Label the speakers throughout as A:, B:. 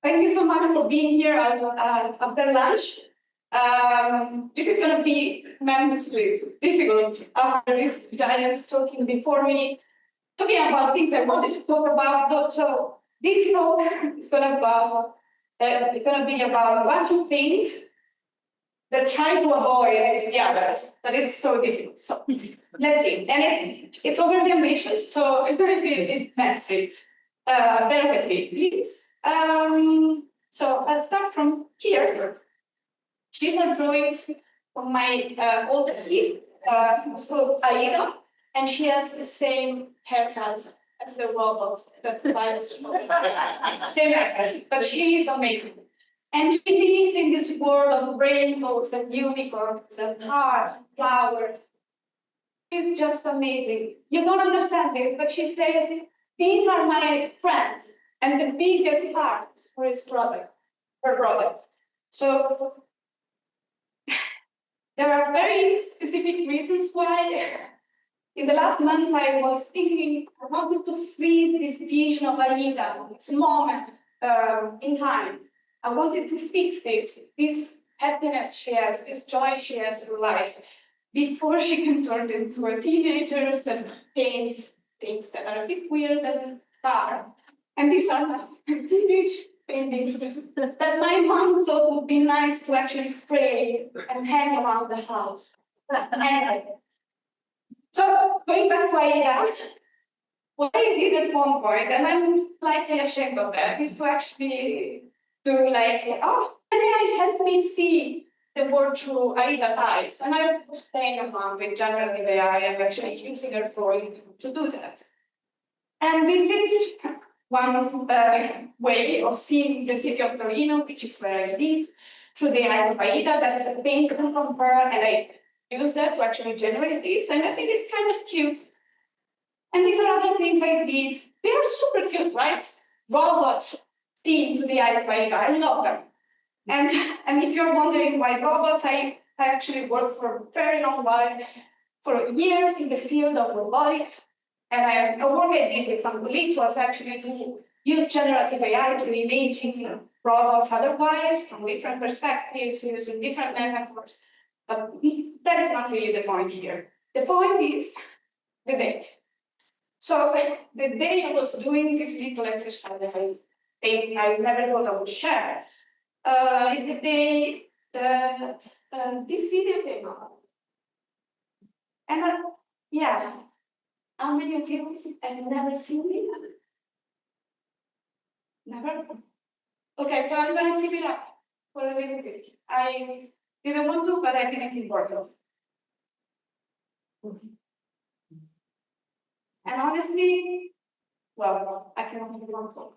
A: Thank you so much for being here after lunch. This is going to be tremendously difficult after these giants talking before me, talking about things I wanted to talk about. So this talk is going to be about a bunch of things that try to avoid the others, but it's so difficult. So let's see. And it's overly ambitious, so it's going to be a bit messy. Bear with me, please. So I'll start from here. These are drawings from my older kid, who's called Aida, and she has the same haircut as the robot that flies. Same haircut, but she is amazing. And she lives in this world of rainbows and unicorns and hearts and flowers. It's just amazing. You don't understand it, but she says, these are my friends, and the biggest heart for her product. So there are very specific reasons why. In the last months, I was thinking I wanted to freeze this vision of Aida, this moment in time. I wanted to fix this happiness she has, this joy she has in life, before she can turn into a teenager that paints things that are a bit weird and dark. And these are my vintage paintings that my mom thought would be nice to actually frame and hang around the house. So going back to Aida, what I did at one point, and I'm slightly ashamed of that, is to actually do like, oh, help me see the world through Aida's eyes. And I was playing around with generative AI and actually using her drawing to do that. And this is one way of seeing the city of Torino, which is where I live, through the eyes of Aida. That's a painting from her, and I used that to actually generate this, and I think it's kind of cute. And these are other things I did. They are super cute, right? Robots seen through the eyes of Aida. I love them. And if you're wondering why robots, I actually worked for a very long while, for years in the field of robotics. And a work I did with some colleagues was actually to use generative AI to imagine robots otherwise, from different perspectives, using different metaphors. But that is not really the point here. The point is the date. So the day I was doing this little exercise, I never thought I would share, is the day that this video came out. And yeah, how many of you have never seen it? Never? Okay, so I'm going to keep it up for a little bit. I didn't want to, but I think it's important. And honestly, well, I cannot do one talk.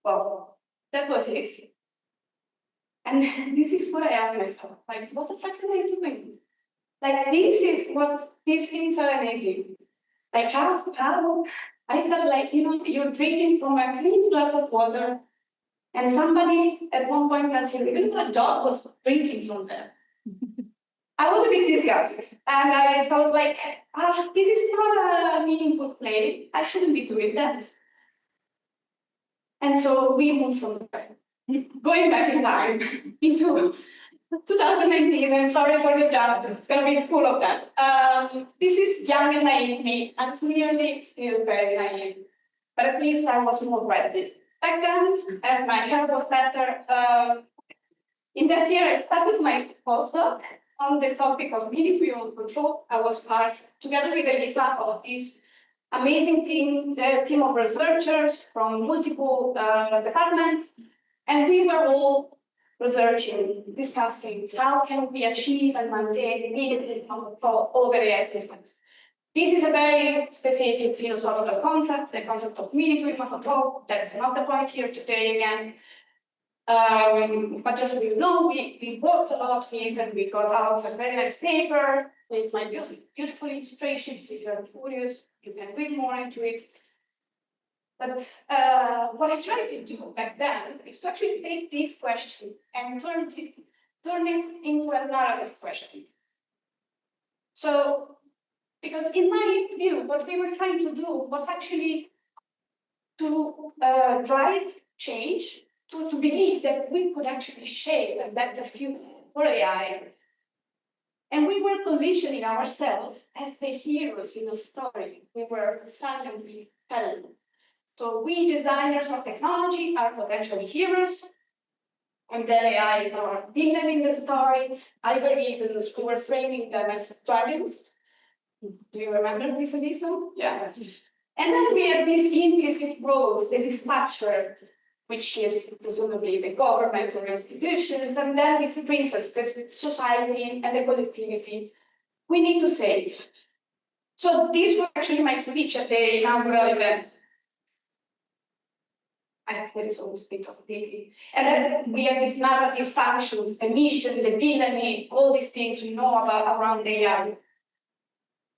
A: Well, that was it. And this is what I asked myself, like, what the fuck am I doing? Like, this is what these things are enabling. Like, how I felt like, you're drinking from a clean glass of water, and somebody at one point tells you, even a dog was drinking from there. I was a bit disgusted, and I felt like, this is not a meaningful play. I shouldn't be doing that. And so we moved from there, going back in time into 2019, and sorry for the jump, it's going to be full of that. This is young and naive me. I'm clearly still very naive, but at least I was more rested back then, and my hair was better. In that year, I started my postdoc on the topic of meaningful control. I was part, together with Elisa, of this amazing team of researchers from multiple departments, and we were all researching, discussing how can we achieve and maintain meaningful control over AI systems. This is a very specific philosophical concept, the concept of meaningful control. That's not the point here today again. But just so you know, we worked a lot with it, and we got out a very nice paper with my beautiful illustrations. If you're curious, you can read more into it. But what I tried to do back then is to actually take this question and turn it turn it into a narrative question. So, because in my view, what we were trying to do was actually to drive change, to believe that we could actually shape a better future for AI. And we were positioning ourselves as the heroes in the story. We were silently telling. So we designers of technology are potentially heroes, and then AI is our villain in the story. Algorithms, we were framing them as dragons. Do you remember this one? Yeah. And then we had this implicit roles, the dispatcher, which is presumably the government or institutions, and then this brings us this society and the collectivity we need to save. So this was actually my speech at the inaugural event. There is always a bit of the, and then we have these narrative functions, the mission, the villainy, all these things we know about around AI.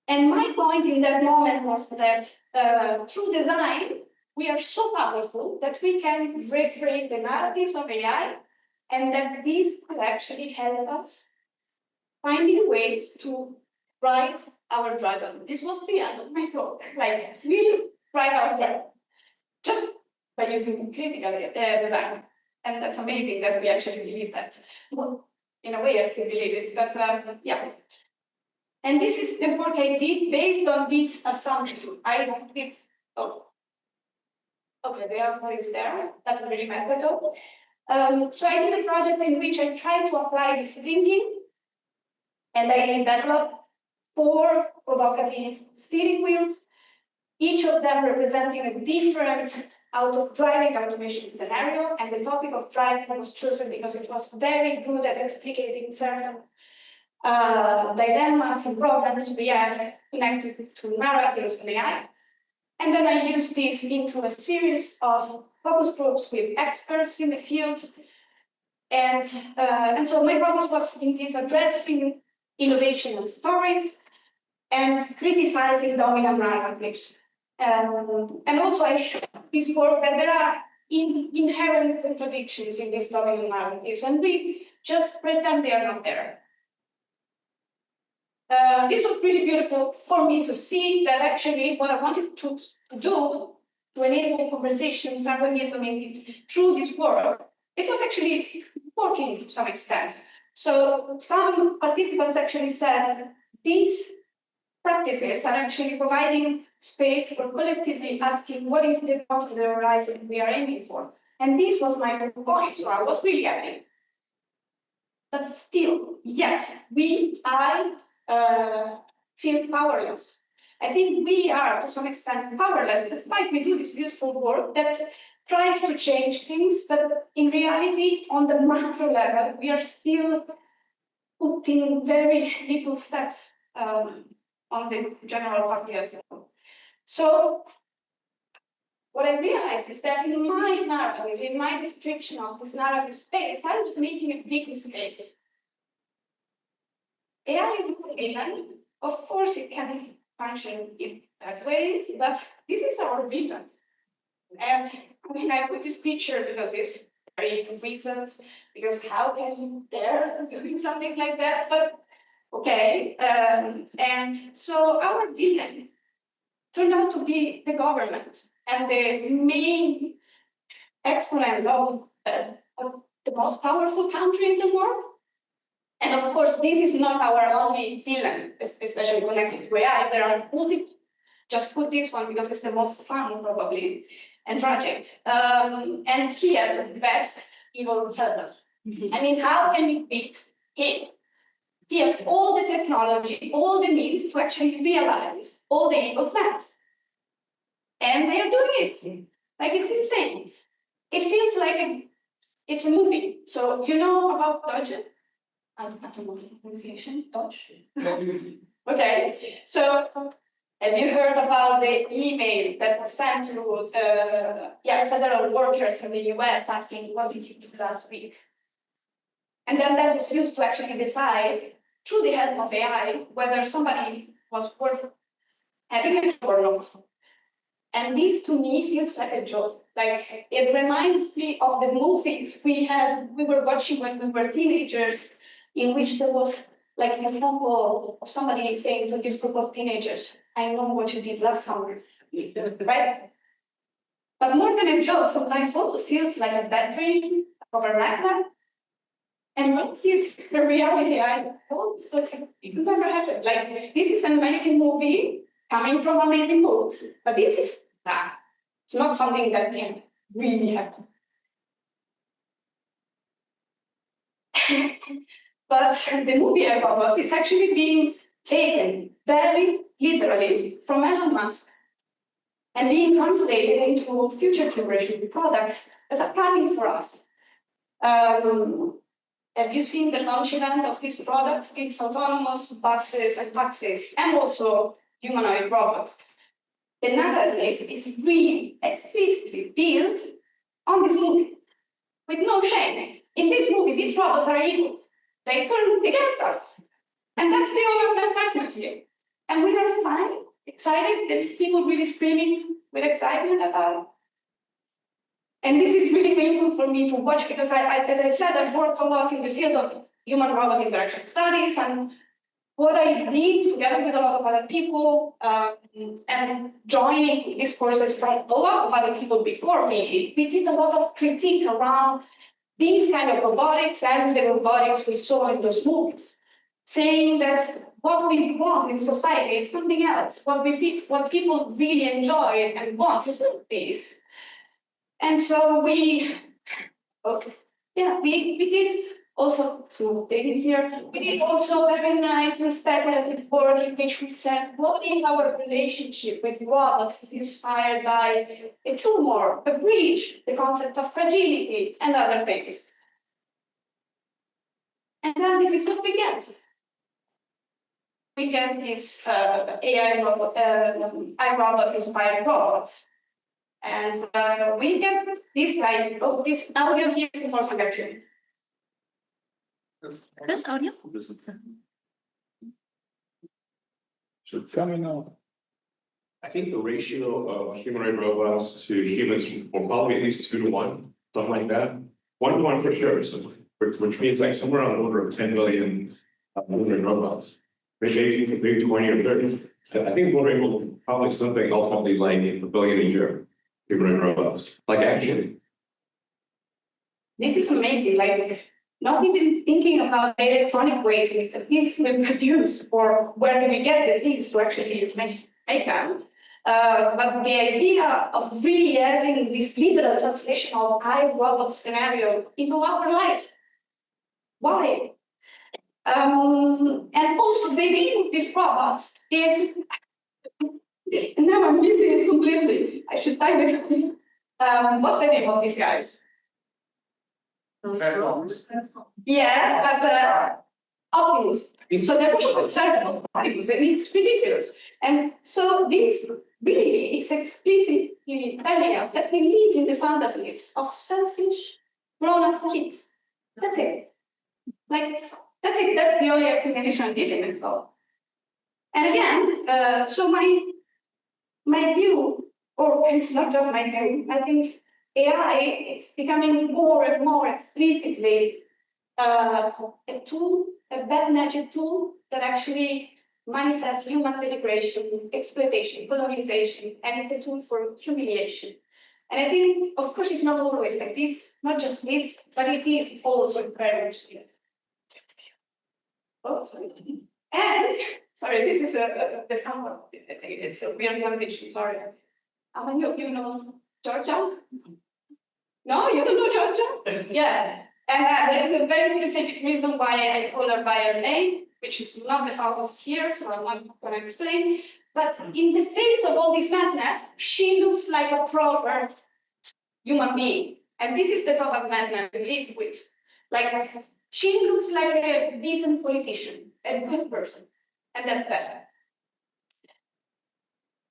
A: And my point in that moment was that through design, we are so powerful that we can reframe the narratives of AI, and that this could actually help us finding ways to ride our dragon. This was the end of my talk. Like, we ride our dragon just by using critical design. And that's amazing that we actually believe that. Well, in a way, I still believe it, but yeah. And this is the work I did based on this assumption. I did, oh, okay, the output is there, doesn't really matter though. So I did a project in which I tried to apply this thinking, and I developed 4 provocative steering wheels, each of them representing a different driving automation scenario, and the topic of driving was chosen because it was very good at explicating certain dilemmas and problems we have connected to narratives and AI. And then I used this into a series of focus groups with experts in the field. And so my focus was in this addressing innovation and stories and criticizing dominant narratives. And also I showed this work that there are inherent contradictions in these dominant narratives, and we just pretend they are not there. This was really beautiful for me to see that actually what I wanted to do to enable conversations and reasoning through this work, it was actually working to some extent. So some participants actually said these practices are actually providing space for collectively asking what is the part of the horizon we are aiming for. And this was my point, so I was really happy. But still, yet, I feel powerless. I think we are, to some extent, powerless, despite we do this beautiful work that tries to change things, but in reality, on the macro level, we are still putting very little steps on the general public. So, what I realized is that in my narrative, in my description of this narrative space, I was making a big mistake. AI is a villain. Of course, it can function in bad ways, but this is our villain. And I mean, I put this picture because it's very recent, because how can you dare doing something like that? But okay, and so our villain turned out to be the government and the main exponent of the most powerful country in the world. And of course, this is not our only villain, especially connected to AI. There are multiple. Just put this one because it's the most fun, probably, and tragic. And he has the best evil helper. I mean, how can you beat him? He has all the technology, all the means to actually realize all the evil plans. And they are doing it. Like, it's insane. It feels like it's a movie. So, you know about Deutsche? Automatic pronunciation, Dutch. Okay, so have you heard about the email that was sent to federal workers in the US asking, what did you do last week? And then that was used to actually decide, through the help of AI, whether somebody was worth having a job or not. And this, to me, feels like a job. Like, it reminds me of the movies we were watching when we were teenagers, in which there was like an example of somebody saying to this group of teenagers, I know what you did last summer, right? But more than a joke, sometimes also feels like a bad dream or a nightmare. And this is the reality I thought, but it could never happen. Like, this is an amazing movie coming from amazing books, but this is it's not something that can really happen. But the movie I about is actually being taken very literally from Elon Musk and being translated into future generation products that are coming for us. Have you seen the launch event of these products, these autonomous buses and taxis, and also humanoid robots? The narrative is really explicitly built on this movie, with no shame. In this movie, these robots are evil. They turn against us. And that's the whole advertisement here. And we are fine, excited. There is people really screaming with excitement about it. And this is really painful for me to watch because, as I said, I've worked a lot in the field of human-robot interaction studies, and what I did together with a lot of other people and joining these courses from a lot of other people before me, we did a lot of critique around these kind of robotics and the robotics we saw in those movies, saying that what we want in society is something else. What people really enjoy and want is not this. And so we did also, to take it here, we did also very nice and speculative work in which we said, what if our relationship with robots is inspired by a tumor, a breach, the concept of fragility, and other things. And then this is what we get. We get this iRobot inspired robots. And we get this guy, this audio here is important actually. This audio?
B: Should coming up.
C: I think the ratio of humanoid robots to humans will probably be at least 2 to 1, something like that. 1 to 1 for sure, so, which means like somewhere on the order of 10 million humanoid robots. Maybe 20 or 30. So I think we're able to probably something ultimately like a billion a year humanoid robots. Like actually.
A: This is amazing. Like, not even thinking about the electronic ways that things will produce, or where do we get the things to actually make them. But the idea of really having this literal translation of iRobot scenario into our lives. Why? And also the name of these robots is, and now I'm missing it completely. I should type it. What's the name of these guys? Yeah, but Optimus. So they're called Optimus, and it's ridiculous. And so this really is explicitly telling us that we live in the fantasies of selfish grown-up kids. That's it. Like, that's it. That's the only explanation I did in this talk. And again, so my view, or it's not just my view, I think AI is becoming more and more explicitly a tool, a bad magic tool that actually manifests human degradation, exploitation, colonization, and it's a tool for humiliation. And I think, of course, it's not always like this, not just this, but it is also very much this. Oh, sorry. And, sorry, this is the camera. It's a weird condition, sorry. How many of you know Georgia? No, you don't know Georgia? Yeah. And there is a very specific reason why I call her by her name, which is not the focus here, so I'm not going to explain. But in the face of all this madness, she looks like a proper human being. And this is the total madness we live with. Like, she looks like a decent politician, a good person, and that's better.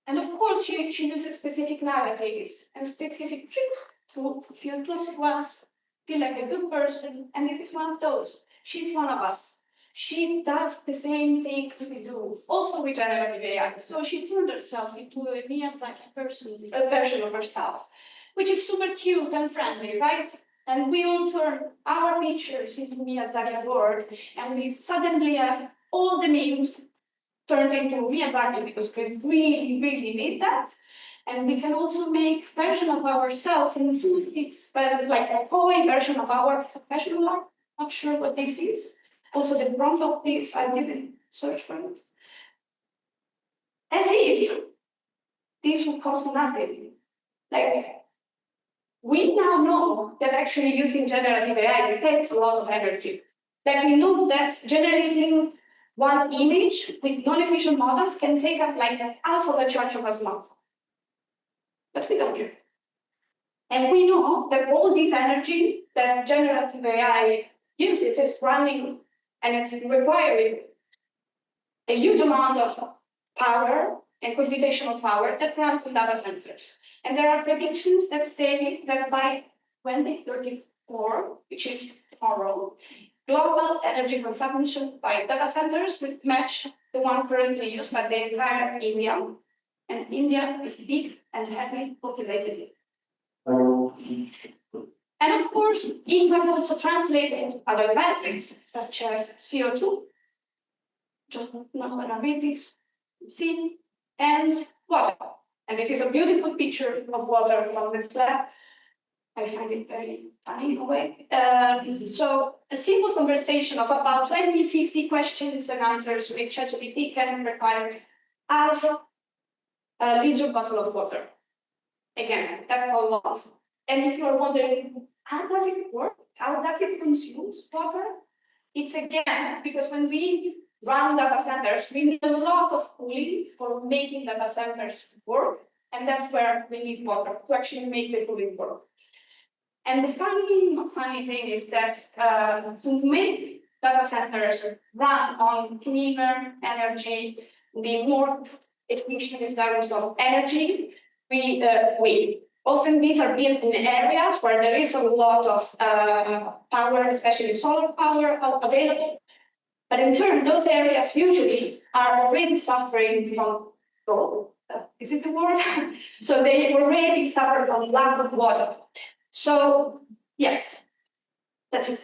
A: And of course, she uses specific narratives and specific tricks to feel close to us, feel like a good person, and this is one of those. She's one of us. She does the same things we do, also with generative AI. So she turned herself into a Miyazaki person, a version of herself, which is super cute and friendly, right? And we all turn our pictures into Miyazaki board, and we suddenly have all the memes turned into Miyazaki because we really, really need that. And we can also make version of ourselves in it's like a toy version of our professional life. Not sure what this is. Also, the prompt of this, I didn't search for it. As if this would cost nothing. Like, we now know that actually using generative AI takes a lot of energy. Like, we know that generating one image with non-efficient models can take up like half of the charge of a smartphone. But we don't care. And we know that all this energy that generative AI uses is running and is requiring a huge amount of power and computational power that runs in data centers. And there are predictions that say that by 2034, which is tomorrow, global energy consumption by data centers will match the one currently used by the entire India. And India is big and heavily populated. And of course, it might also translate into other metrics, such as CO2, just not going to read this, sea, and water. And this is a beautiful picture of water from the slab. I find it very funny in a way. So a simple conversation of about 20-50 questions and answers with ChatGPT can require half a liter bottle of water. Again, that's a lot. And if you're wondering, how does it work? How does it consume water? It's again, because when we run data centers, we need a lot of cooling for making data centers work. And that's where we need water to actually make the cooling work. And the funny thing is that to make data centers run on cleaner energy, be more efficient in terms of energy, we often these are built in areas where there is a lot of power, especially solar power available. But in turn, those areas usually are already suffering from is it the word? So they already suffer from lack of water. So yes, that's it.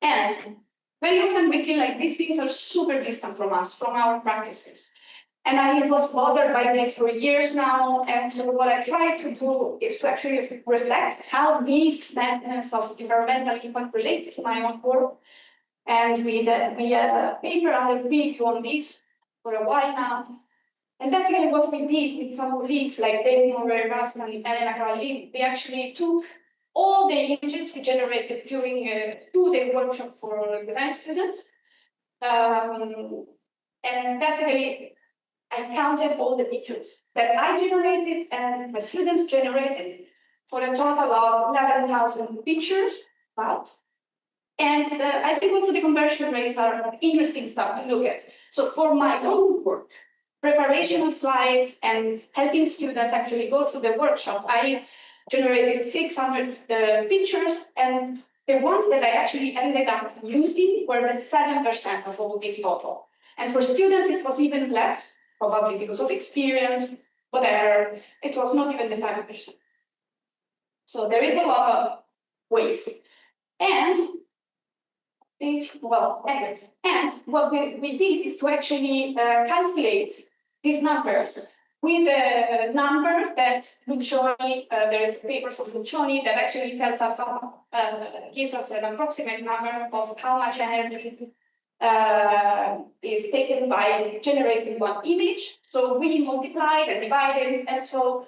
A: And very often we feel like these things are super distant from us, from our practices. And I was bothered by this for years now. And so what I try to do is to actually reflect how these maintenance of environmental impact relates to my own work. And we have a paper and a review on this for a while now. And basically what we did with some colleagues like David Moreira and Elena Cavalli, we actually took all the images we generated during a 2-day workshop for design students. And basically, I counted all the pictures that I generated and my students generated for a total of 11,000 pictures, about. And I think also the conversion rates are interesting stuff to look at. So for my own work, preparation of slides and helping students actually go through the workshop, I generated 600 pictures, and the ones that I actually ended up using were the 7% of all this total. And for students, it was even less, probably because of experience, whatever. It was not even the 5%. So there is a lot of waste. And what we did is to actually calculate these numbers with a number that Lucioni, there is a paper from Lucioni that actually tells us, gives us an approximate number of how much energy is taken by generating one image. So we multiplied and divided, and so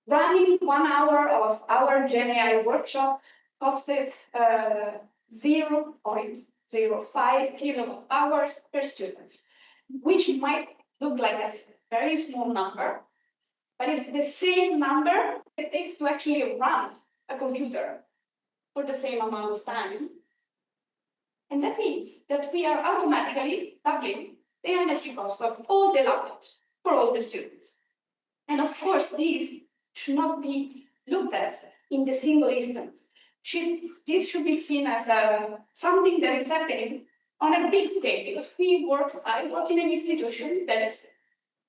A: running 1 hour of our GenAI workshop costed 0.05 kilowatt hours per student, which might look like a very small number, but it's the same number it takes to actually run a computer for the same amount of time. And that means that we are automatically doubling the energy cost of all the laptops for all the students. And of course, these should not be looked at in the single instance. This should be seen as something that is happening on a big scale, because I work in an institution that is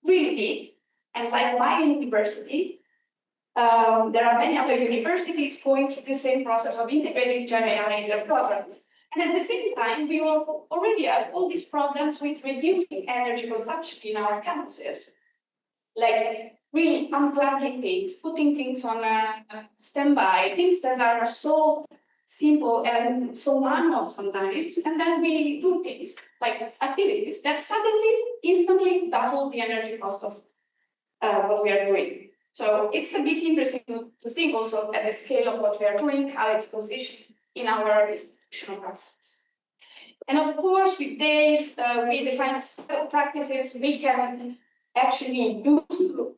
A: really big, and like my university, There are many other universities going through the same process of integrating Gen AI in their programs. And at the same time, we will already have all these problems with reducing energy consumption in our campuses. Like really unplugging things, putting things on a standby, things that are so simple and so manual sometimes, and then we do things like activities that suddenly, instantly double the energy cost of what we are doing. So it's a bit interesting to think also at the scale of what we are doing, how it's positioned in our institutional practice. And of course, with Dave, we define practices we can actually use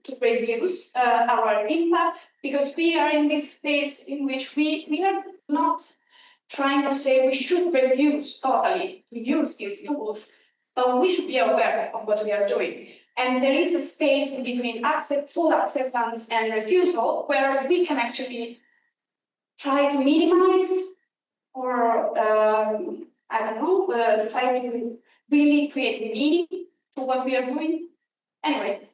A: to reduce our impact, because we are in this space in which we are not trying to say we should refuse totally to use these tools, but we should be aware of what we are doing. And there is a space in between full acceptance and refusal where we can actually try to minimize or, I don't know, try to really create meaning to what we are doing. Anyway,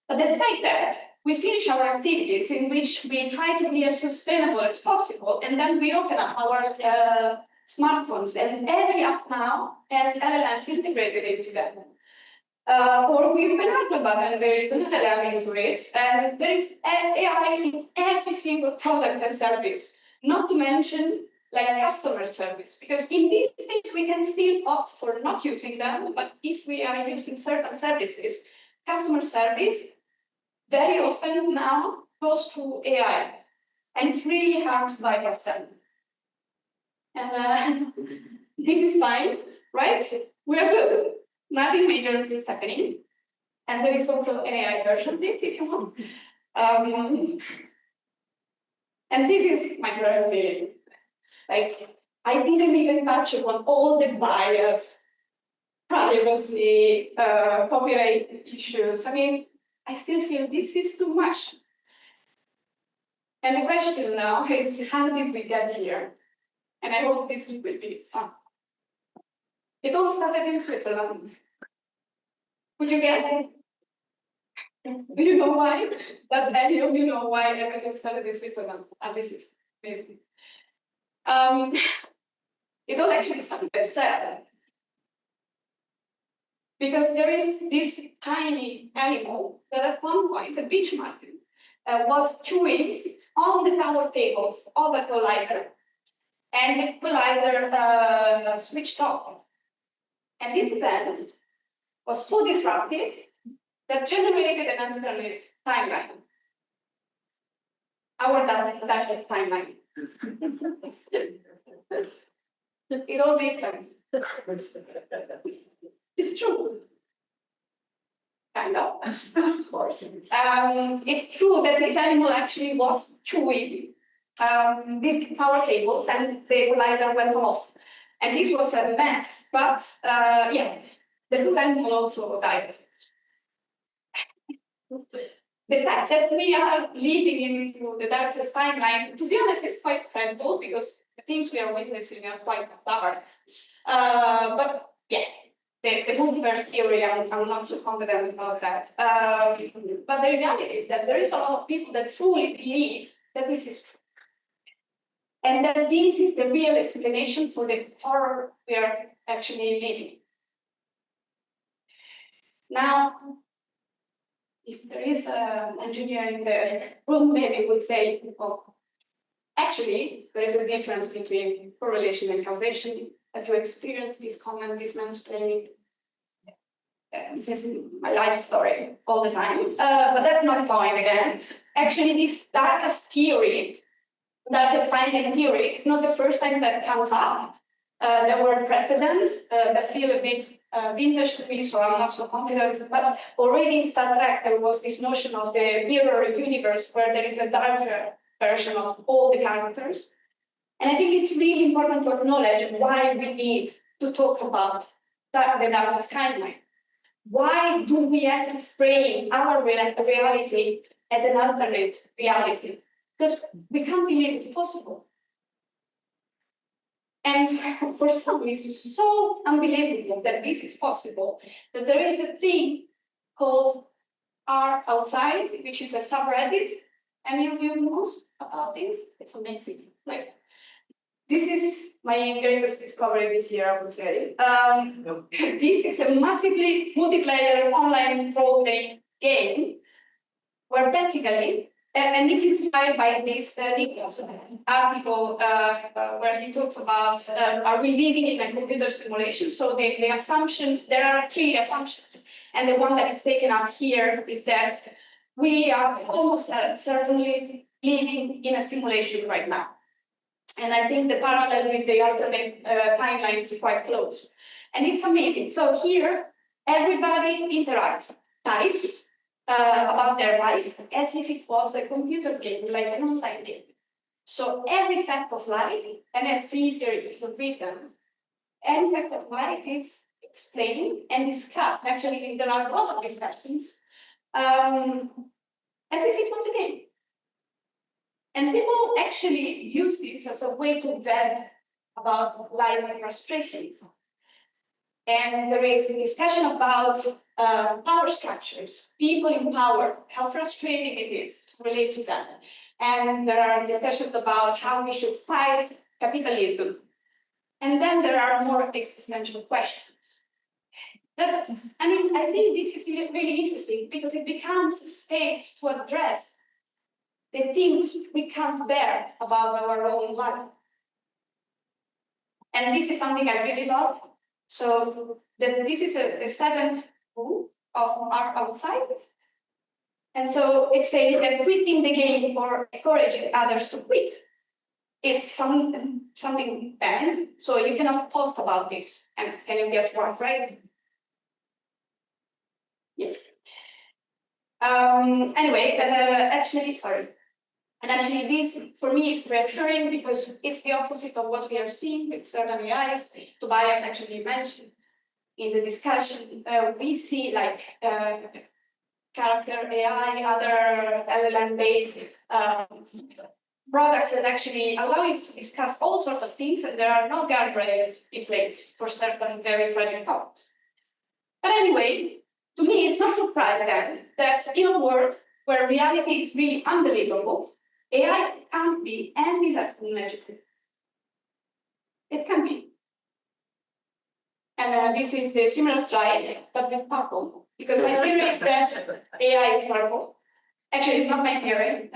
A: but despite that, we finish our activities in which we try to be as sustainable as possible, and then we open up our smartphones, and every app now has LLMs integrated into them. Or we open up a button, there is an LLM into it, and there is AI in every single product and service, not to mention like customer service, because in these things we can still opt for not using them, but if we are using certain services, customer service very often now goes through AI, and it's really hard to bypass them. And this is fine, right? We are good. Nothing major is happening. And there is also an AI version of it if you want. And this is my current feeling. Like, I didn't even touch upon all the bias, privacy, copyright issues. I mean, I still feel this is too much. And the question now is, how did we get here? And I hope this will be fun. It all started in Switzerland. Would you guess it? Do you know why? Does any of you know why everything started in Switzerland? And this is amazing. It all actually started as sad. Because there is this tiny animal that at one point, a beach martin, was chewing on the power cables of the collider, and the collider switched off. And this event was so disruptive that generated an alternate timeline. Our Dutch timeline. It all makes sense. It's true. Kind of, of course. It's true that this animal actually was chewing these power cables, and the collider went off. And this was a mess, but yeah, the blue animal also died. The fact that we are living into the darkest timeline, to be honest, is quite credible, because the things we are witnessing are quite dark. But yeah, the multiverse theory, I'm not so confident about that. But the reality is that there is a lot of people that truly believe that this is true. And that this is the real explanation for the horror we are actually living. Now, if there is an engineer in the room, maybe would say, well, actually, there is a difference between correlation and causation. Have you experienced this comment, this mansplaining? This is my life story all the time, but that's not the point again. Actually, this darkest timeline theory is not the first time that comes up. There were precedents that feel a bit vintage to me, so I'm not so confident. But already in Star Trek, there was this notion of the mirror universe where there is a darker version of all the characters. And I think it's really important to acknowledge why we need to talk about the darkest timeline. Why do we have to frame our reality as an alternate reality? Because we can't believe it's possible. And for some, it's so unbelievable that this is possible, that there is a thing called R Outside, which is a subreddit Any of you knows about this? It's amazing. Like, this is my greatest discovery this year, I would say. This is a massively multiplayer online role-playing game where basically, and it's inspired by this Nicholas article where he talks about are we living in a computer simulation? So the assumption, there are three assumptions, and the one that is taken up here is that we are almost certainly living in a simulation right now. And I think the parallel with the alternate timeline is quite close. And it's amazing. So here, everybody interacts, types about their life as if it was a computer game, like an online game. So every fact of life, and it's easier if you read them, every fact of life is explained and discussed. Actually, there are a lot of discussions as if it was a game. And people actually use this as a way to vent about life and frustrations. And there is a discussion about power structures, people in power, how frustrating it is to relate to them. And there are discussions about how we should fight capitalism. And then there are more existential questions. I think this is really interesting because it becomes a space to address the things we can't bear about our own life. And this is something I really love. So this is the seventh rule of our outside. And so it says that quitting the game or encouraging others to quit, it's something banned. So you cannot post about this. And can you guess what, right? Yes. Anyway, And actually, this, for me, it's reassuring because it's the opposite of what we are seeing with certain AIs. Tobias actually mentioned in the discussion, we see like character AI, other LLM-based products that actually allow you to discuss all sorts of things, and there are no guardrails in place for certain very tragic topics. But anyway, to me, it's no surprise then that in a world where reality is really unbelievable, AI can't be any less than magical. It can be. And this is the similar slide, but with purple. Because my theory is that AI is purple. Actually, it's not my theory.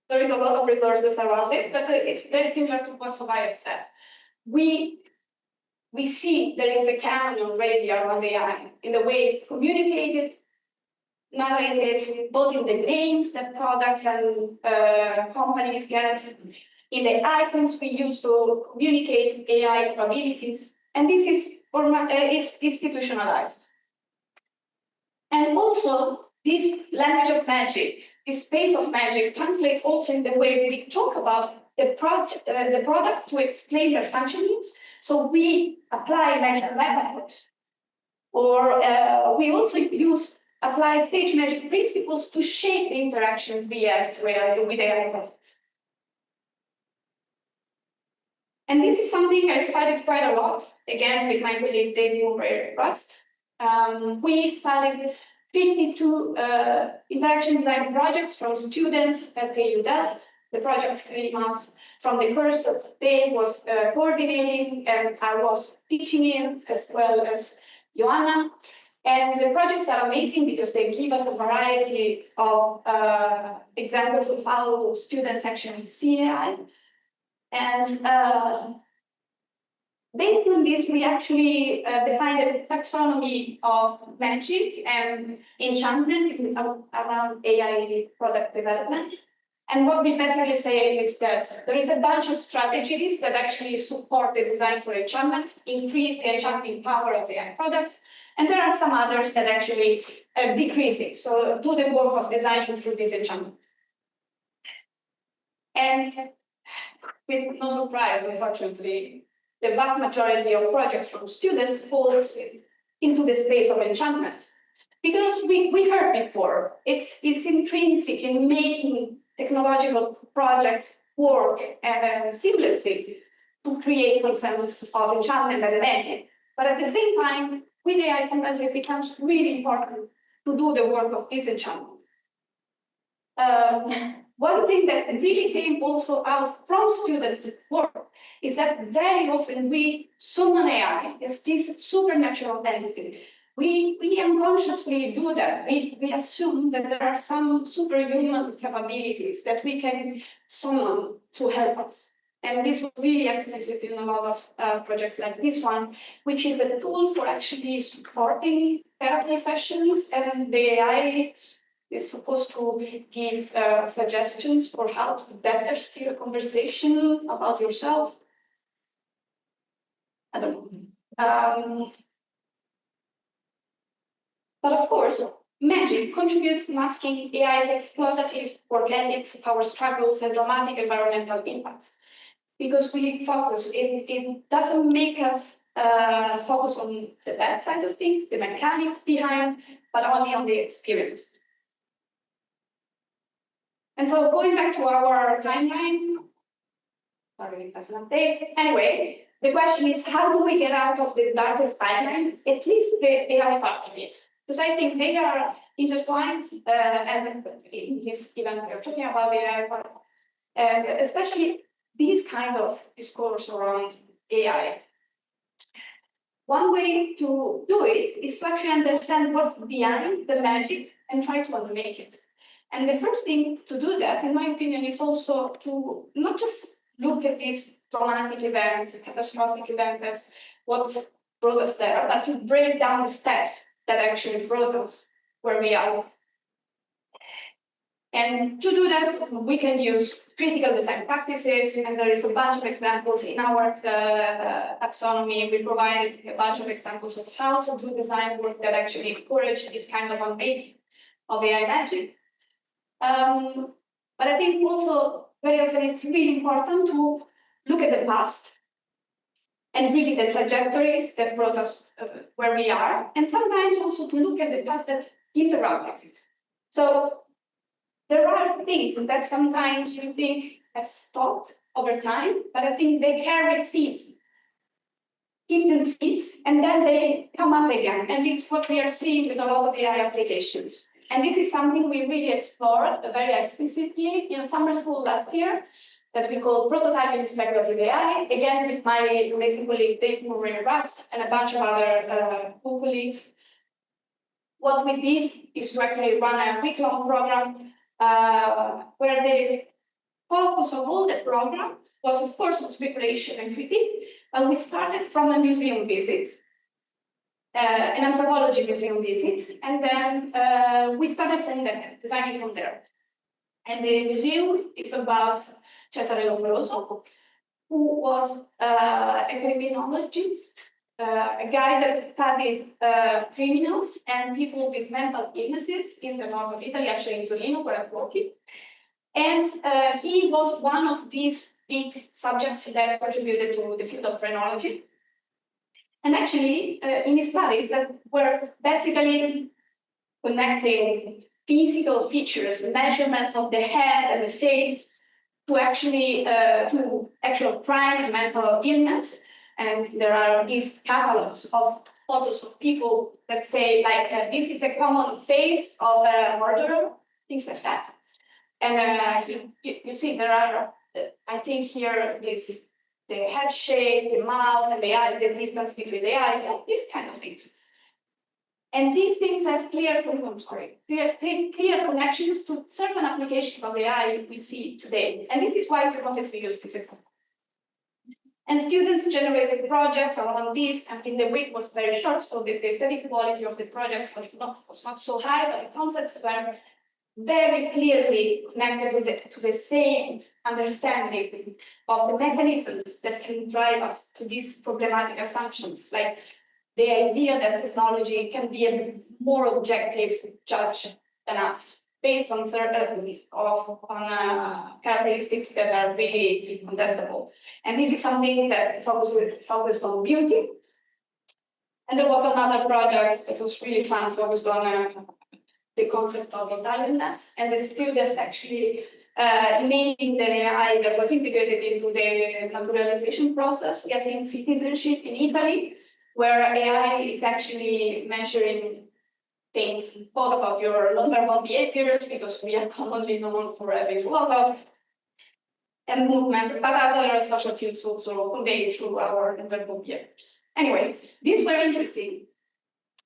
A: There is a lot of resources around it, but it's very similar to what Tobias said. We see there is a canon already around AI in the way it's communicated, narrated, both in the names that products and companies get, in the icons we use to communicate AI capabilities, and this is it's institutionalized. And also, this language of magic, this space of magic, translates also in the way we talk about the products to explain their functionings. So we apply magic methods, or we also apply stage magic principles to shape the interaction we have with AI products. And this is something I studied quite a lot, again, with my colleague David Rust. We studied 52 interaction design projects from students at the TU Delft. The projects came out from the first day was coordinating, and I was teaching in as well as Joanna. And the projects are amazing because they give us a variety of examples of how students actually see AI. And based on this, we actually defined a taxonomy of magic and enchantment around AI product development. And what we basically say is that there is a bunch of strategies that actually support the design for enchantment, increase the enchanting power of AI products, and there are some others that actually decrease it. So do the work of designing through disenchantment. And with no surprise, unfortunately, the vast majority of projects from students falls into the space of enchantment. Because we heard before, it's intrinsic in making technological projects work seamlessly to create some sense of enchantment and magic. But at the same time, with AI, sometimes it becomes really important to do the work of disenchantment. one thing that really came also out from students' work is that very often we summon AI as this supernatural entity. We unconsciously do that. We assume that there are some superhuman capabilities that we can summon to help us. And this was really explicit in a lot of projects like this one, which is a tool for actually supporting therapy sessions, and the AI is supposed to give suggestions for how to better steer a conversation about yourself. I don't know. But of course, magic contributes to masking AI's exploitative organics, power struggles, and dramatic environmental impacts. Because we focus, it doesn't make us focus on the bad side of things, the mechanics behind, but only on the experience. And so going back to our timeline, sorry, that's an update. Anyway, the question is, how do we get out of the darkest timeline, at least the AI part of it? Because I think they are intertwined, and in this event we're talking about the AI part, and especially this kind of discourse around AI. One way to do it is to actually understand what's behind the magic and try to unmake it. And the first thing to do that, in my opinion, is also to not just look at this traumatic event, catastrophic event as what brought us there, but to break down the steps that actually brought us where we are. And to do that, we can use critical design practices, and there is a bunch of examples in our taxonomy. We provide a bunch of examples of how to do design work that actually encourage this kind of unmaking of AI magic. But I think also very often it's really important to look at the past and really the trajectories that brought us where we are, and sometimes also to look at the past that interrupted it. So there are things that sometimes you think have stopped over time, but I think they carry seeds, hidden seeds, and then they come up again. And it's what we are seeing with a lot of AI applications. And this is something we really explored very explicitly in summer school last year, that we call prototyping speculative AI, again with my amazing colleague Dave Murray-Rust and a bunch of other colleagues. What we did is to actually run a week-long program where the focus of all the program was, of course, on speculation and critique, but we started from a museum visit, an anthropology museum visit, and then we started from there, designing from there. And the museum is about Cesare Lombroso, who was a criminologist, a guy that studied criminals and people with mental illnesses in the north of Italy, actually in Torino, where I'm working. And he was one of these big subjects that contributed to the field of phrenology. And actually, in his studies that were basically connecting physical features, measurements of the head and the face, to actually to actual crime and mental illness. And there are these catalogs of photos of people that say, like, this is a common face of a murderer, things like that. And you see, there are, I think here, the head shape, the mouth, and the eye, the distance between the eyes, and these kind of things. And these things have clear connections to certain applications of AI we see today. And this is why we wanted to use this example. And students generated projects around this. I mean, the week was very short, so the aesthetic quality of the projects was not so high, but the concepts were very clearly connected to the same understanding of the mechanisms that can drive us to these problematic assumptions, like the idea that technology can be a more objective judge than us, based on certain characteristics that are really contestable. And this is something that focused on beauty. And there was another project that was really fun, focused on the concept of Italianness, and the students actually imaging the AI that was integrated into the naturalization process, getting citizenship in Italy, where AI is actually measuring things, both about your nonverbal behaviors, because we are commonly known for having a lot of and movements, but other social cues also conveyed through our nonverbal behaviors. Anyway, these were interesting.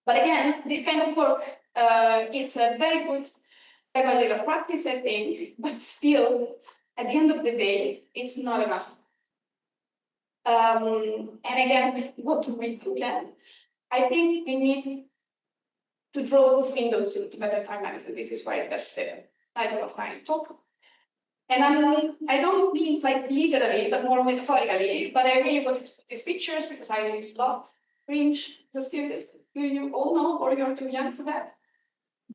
A: But again, this kind of work, it's a very good pedagogical practice, I think, but still, at the end of the day, it's not enough. And again, what do we do then? I think we need to draw between those two to better timelines, and this is why that's the title of my talk. And I don't mean like literally, but more metaphorically, but I really wanted to put these pictures because I loved Fringe as a student. Do you all know, or you're too young for that?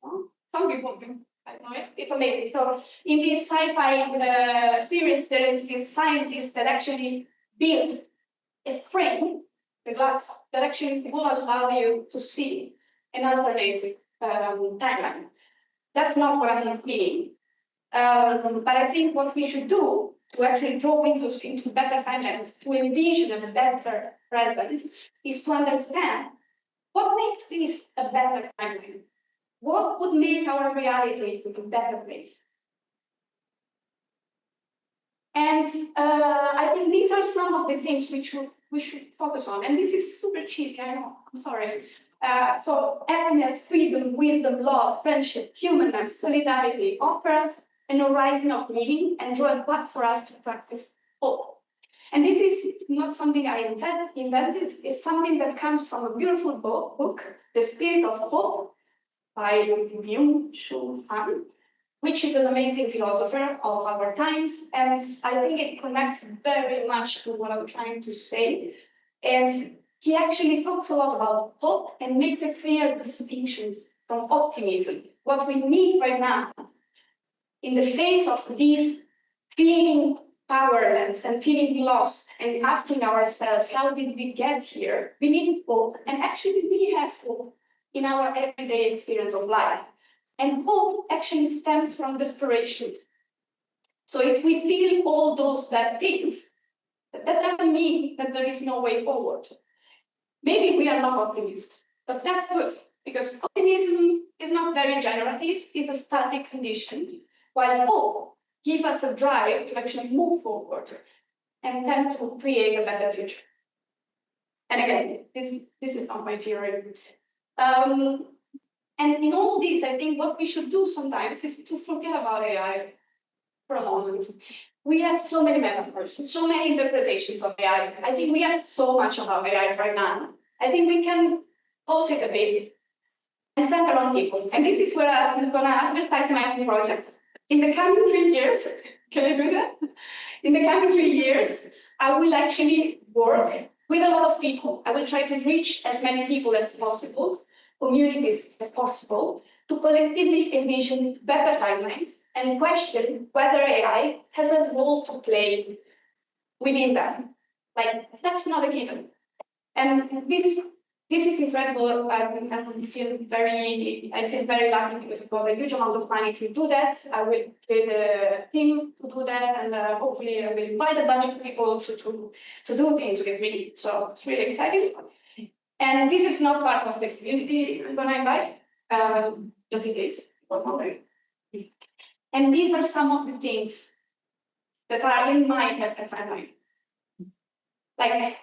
A: No? Some people do. I know it. It's amazing. So in this sci-fi series, there is this scientist that actually built a frame, the glass, that actually will allow you to see an alternative timeline. That's not what I'm meaning. But I think what we should do to actually draw windows into better timelines, to envision a better present, is to understand what makes this a better timeline. What would make our reality a better place? And I think these are some of the things which we should focus on. And this is super cheesy, I know, I'm sorry. So happiness, freedom, wisdom, love, friendship, humanness, solidarity, offers an horizon of meaning and draw a path for us to practice hope. And this is not something I invented, it's something that comes from a beautiful book, The Spirit of Hope, by Byung-Chul Han, which is an amazing philosopher of our times, and I think it connects very much to what I'm trying to say. And he actually talks a lot about hope and makes a clear distinction from optimism. What we need right now, in the face of this feeling powerless and feeling lost and asking ourselves, how did we get here? We need hope, and actually we have hope in our everyday experience of life. And hope actually stems from desperation. So if we feel all those bad things, that doesn't mean that there is no way forward. Maybe we are not optimists, but that's good, because optimism is not very generative, it's a static condition, while hope gives us a drive to actually move forward and tend to create a better future. And again, this is not my theory. And in all this, I think what we should do sometimes is to forget about AI for a moment. We have so many metaphors, so many interpretations of AI. I think we have so much about AI right now. I think we can pause it a bit and center on people. And this is where I'm going to advertise my own project. In the coming 3 years, can I do that? In the coming 3 years, I will actually work with a lot of people. I will try to reach as many people as possible, communities as possible, to collectively envision better timelines and question whether AI has a role to play within them. Like, that's not a given. And this is incredible. I feel very lucky because I've got a huge amount of money to do that. I will create a team to do that, and hopefully I will invite a bunch of people also to do things with me. So it's really exciting. And this is not part of the community I'm going to invite, just in case. And these are some of the things that are in my better timeline. Like,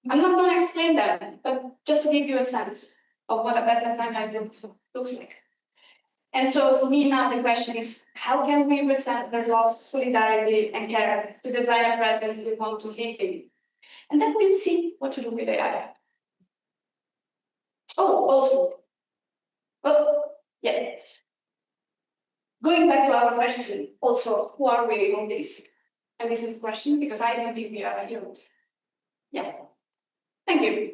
A: I'm not going to explain them, but just to give you a sense of what a better timeline looks like. And so for me now, the question is, how can we present the love, solidarity, and care to design a present we want to live in? And then we'll see what to do with AI. Oh, also, well, yeah. Going back to our question, also, who are we on this? And this is the question, because I don't think we are a hero. Yeah. Thank you.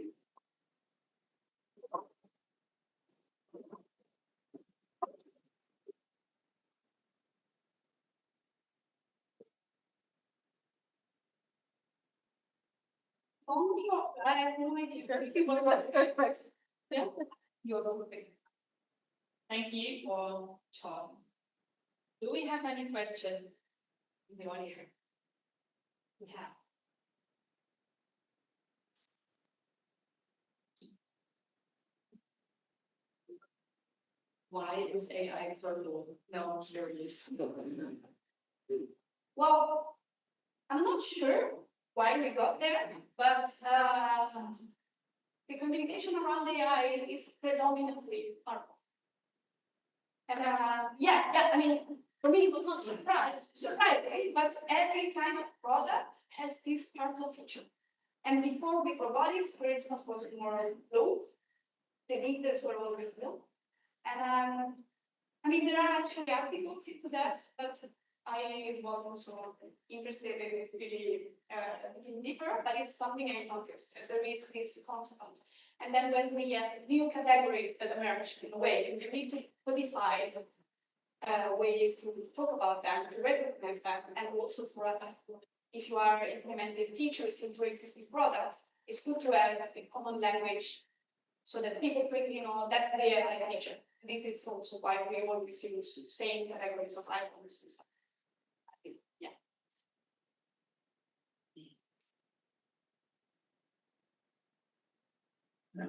A: Oh, I have no idea. It was perfect. Yeah. You're welcome. Thank you for Tom. Do we have any questions in the audience? We have.
D: why is AI fertile? No, I'm curious.
A: Well, I'm not sure why we got there, but the communication around AI is predominantly purple. And I mean, for me it was not surprising, but every kind of product has this purple feature. And before with robotics, for instance, was more blue. The leaders were always blue. And I mean, there are actually articles into that, but I was also interested in really deeper, but it's something I noticed. There is this constant. And then when we have new categories that emerge in a way, we need to codify ways to talk about them, to recognize them, and also for if you are implementing features into existing products, it's good to have a common language so that people quickly know that's the AI nature. This is also why we always use the same categories of items and stuff. Yeah.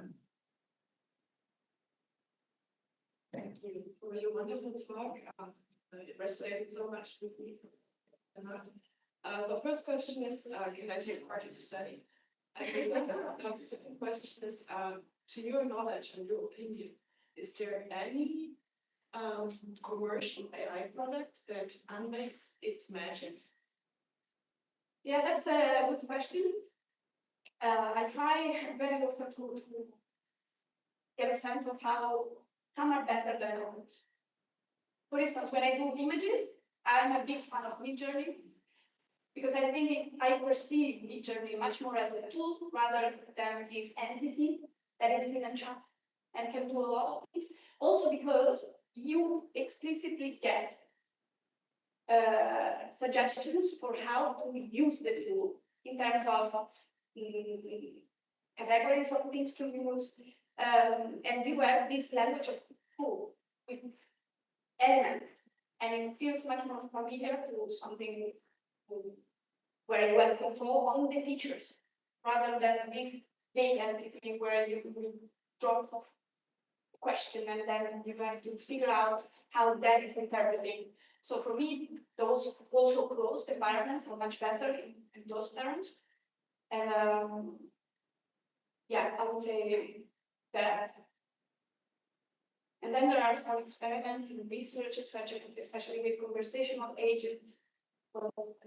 D: Thank you for your wonderful talk. It resonated so much with me. So first question is, can I take part in the study? The second question is, to your knowledge and your opinion, is there any commercial AI product that unmakes its magic?
A: Yeah, that's a good question. I try very often to get a sense of how some are better than others. For instance, when I do images, I'm a big fan of Midjourney because I think I perceive Midjourney much more as a tool rather than this entity that is in a chat and can do a lot of things. Also because you explicitly get suggestions for how to use the tool in terms of categories of things to use, and you have this language of tool with elements, and it feels much more familiar to something where you have control on the features rather than this vague entity where you drop a question and then you have to figure out how that is interpreting. So for me, those also closed environments are much better in those terms. And yeah, I would say that. And then there are some experiments in research, especially with conversational agents.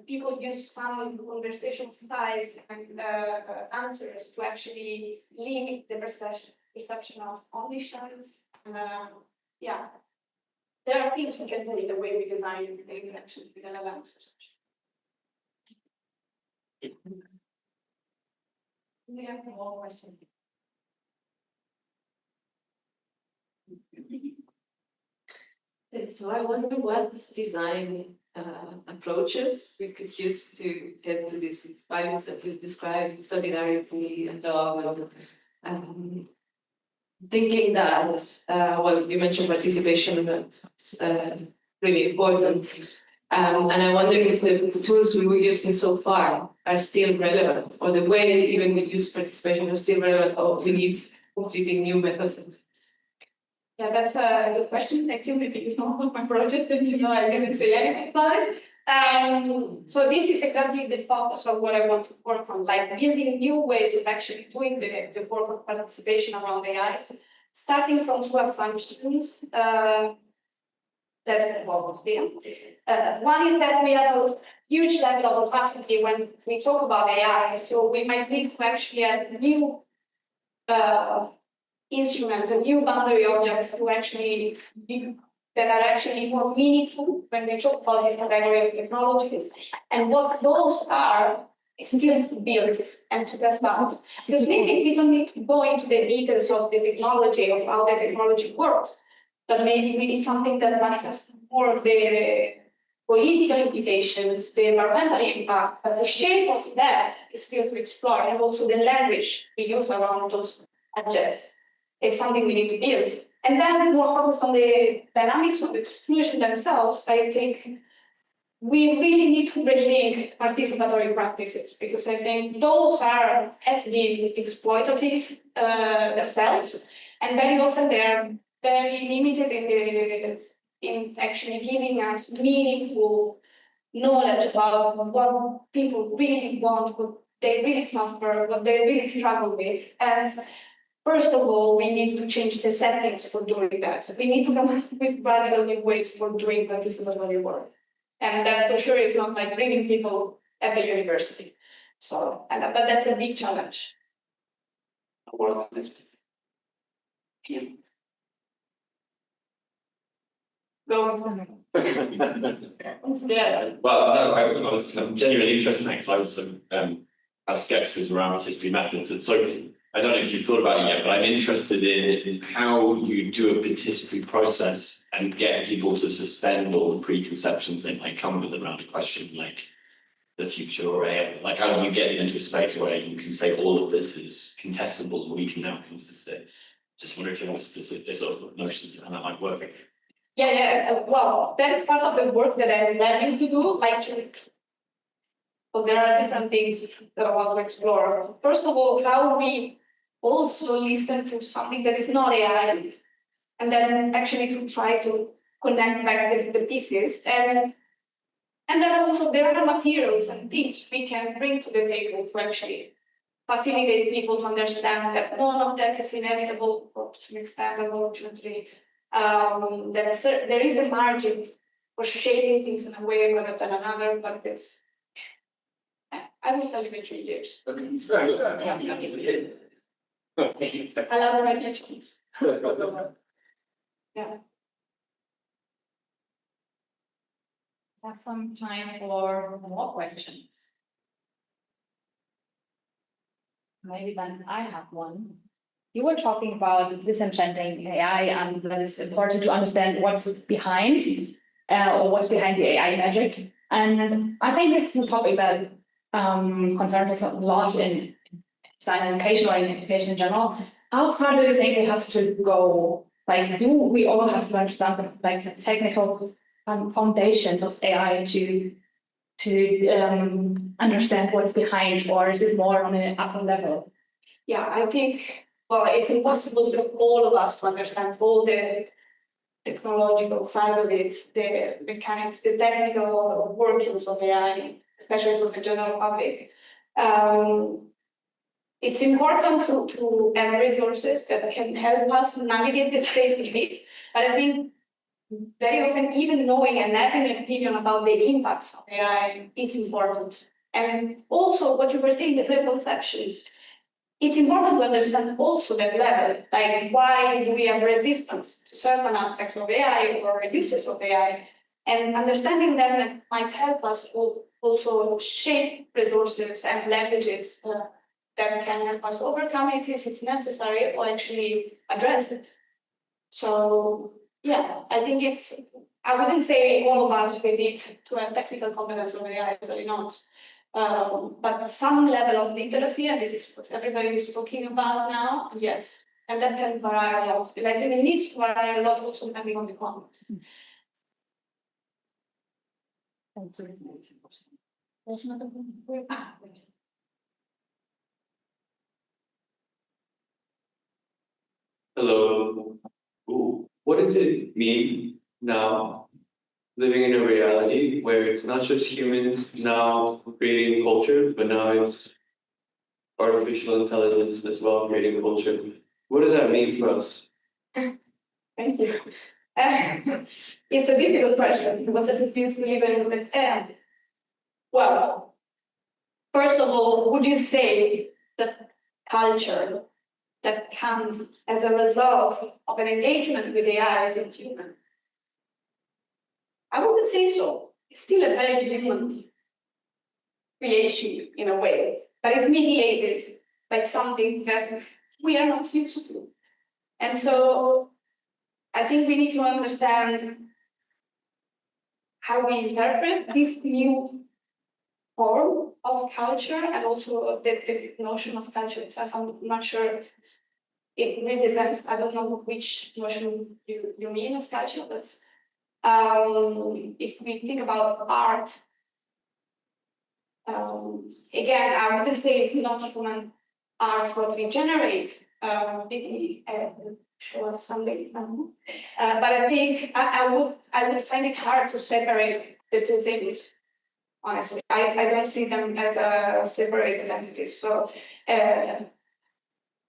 A: People use some conversation styles and answers to actually limit the perception of omniscience. Yeah, there are things we can do in the way we design the interaction with LLMs. We have more questions.
D: So I wonder what design approaches we could use to get to these values that you described, solidarity and love, and thinking that, well, you mentioned participation, that's really important. And I wonder if the tools we were using so far are still relevant, or the way even we use participation is still relevant, or we need completely new methods.
A: Yeah, that's a good question. Thank you. Maybe you know my project and you know I didn't say anything about it. So this is exactly the focus of what I want to work on, like building new ways of actually doing the work of participation around AI, starting from two assumptions. That's one is that we have a huge level of opacity when we talk about AI, so we might need to actually have new instruments and new boundary objects to actually that are actually more meaningful when we talk about this category of technologies. And what those are is still to build and to test out. Because maybe we don't need to go into the details of the technology, of how the technology works, but maybe we need something that manifests more of the political implications, the environmental impact, but the shape of that is still to explore, and also the language we use around those objects. It's something we need to build. And then more focused on the dynamics of the exclusion themselves, I think we really need to rethink participatory practices, because I think those are heavily exploitative themselves, and very often they're very limited in actually giving us meaningful knowledge about what people really want, what they really suffer, what they really struggle with. And first of all, we need to change the settings for doing that. We need to come up with radical new ways for doing participatory work. And that for sure is not like bringing people at the university. So, but that's a big challenge. Yeah. Go. Yeah.
E: Well, no, I'm genuinely interested in that because I also have skepticism around participatory methods. And so I don't know if you've thought about it yet, but I'm interested in how you do a participatory process and get people to suspend all the preconceptions they might come with around a question like the future or AI. Like, how do you get into a space where you can say all of this is contestable and we can now contest it? Just wonder if you have specific sort of notions of how that might work.
A: Yeah. Well, that's part of the work that I'm planning to do. Well, there are different things that I want to explore. First of all, how we also listen to something that is not AI, and then actually to try to connect back the pieces. And then also there are materials and things we can bring to the table to actually facilitate people to understand that none of that is inevitable, or to an extent, unfortunately. That there is a margin for shaping things in a way rather than another, but it's. I will tell you in 3 years.
E: Okay.
A: I love my PhDs. Yeah.
F: Have some time for more questions. Maybe then I have one. You were talking about disenchanting AI and that it's important to understand what's behind or what's behind the AI magic. And I think this is a topic that concerns us a lot in design education or in education in general. How far do you think we have to go? Like, do we all have to understand the technical foundations of AI to understand what's behind, or is it more on an upper level?
A: Yeah, I think, well, it's impossible for all of us to understand all the technological side of it, the mechanics, the technical workings of AI, especially for the general public. It's important to have resources that can help us navigate this space a bit, but I think very often even knowing and having an opinion about the impacts of AI is important. And also what you were saying, the preconceptions, it's important to understand also that level, like why do we have resistance to certain aspects of AI or uses of AI, and understanding them might help us also shape resources and languages that can help us overcome it if it's necessary or actually address it. So yeah, I think I wouldn't say all of us we need to have technical competence of AI, totally not. But some level of literacy, and this is what everybody is talking about now, yes. And that can vary a lot. And I think it needs to vary a lot also depending on the context.
G: Hello. Ooh. What does it mean now living in a reality where it's not just humans now creating culture, but now it's artificial intelligence as well creating culture? What does that mean for us?
A: Thank you. It's a difficult question. What does it mean to live in the Well, first of all, would you say that culture that comes as a result of an engagement with AI is human? I wouldn't say so. It's still a very human creation in a way, but is mediated by something that we are not used to. And so I think we need to understand how we interpret this new form of culture and also the notion of culture itself. I'm not sure. It really depends. I don't know which notion you mean of culture, but if we think about art, again, I wouldn't say it's not human art what we generate. show us something. But I think I would find it hard to separate the two things. Honestly, I don't see them as a separated entities. So it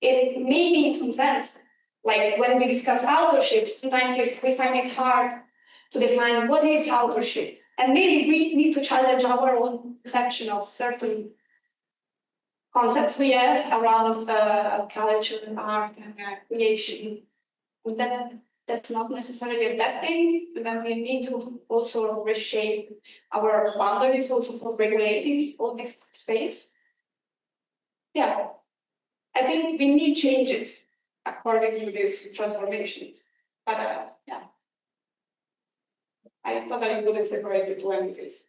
A: may be in some sense, like when we discuss authorship, sometimes we find it hard to define what is authorship. And maybe we need to challenge our own perception of certain concepts we have around culture, art, and creation. And that's not necessarily a bad thing. And then we need to also reshape our boundaries also for regulating all this space. Yeah, I think we need changes according to these transformations. But yeah, I totally wouldn't separate the two entities.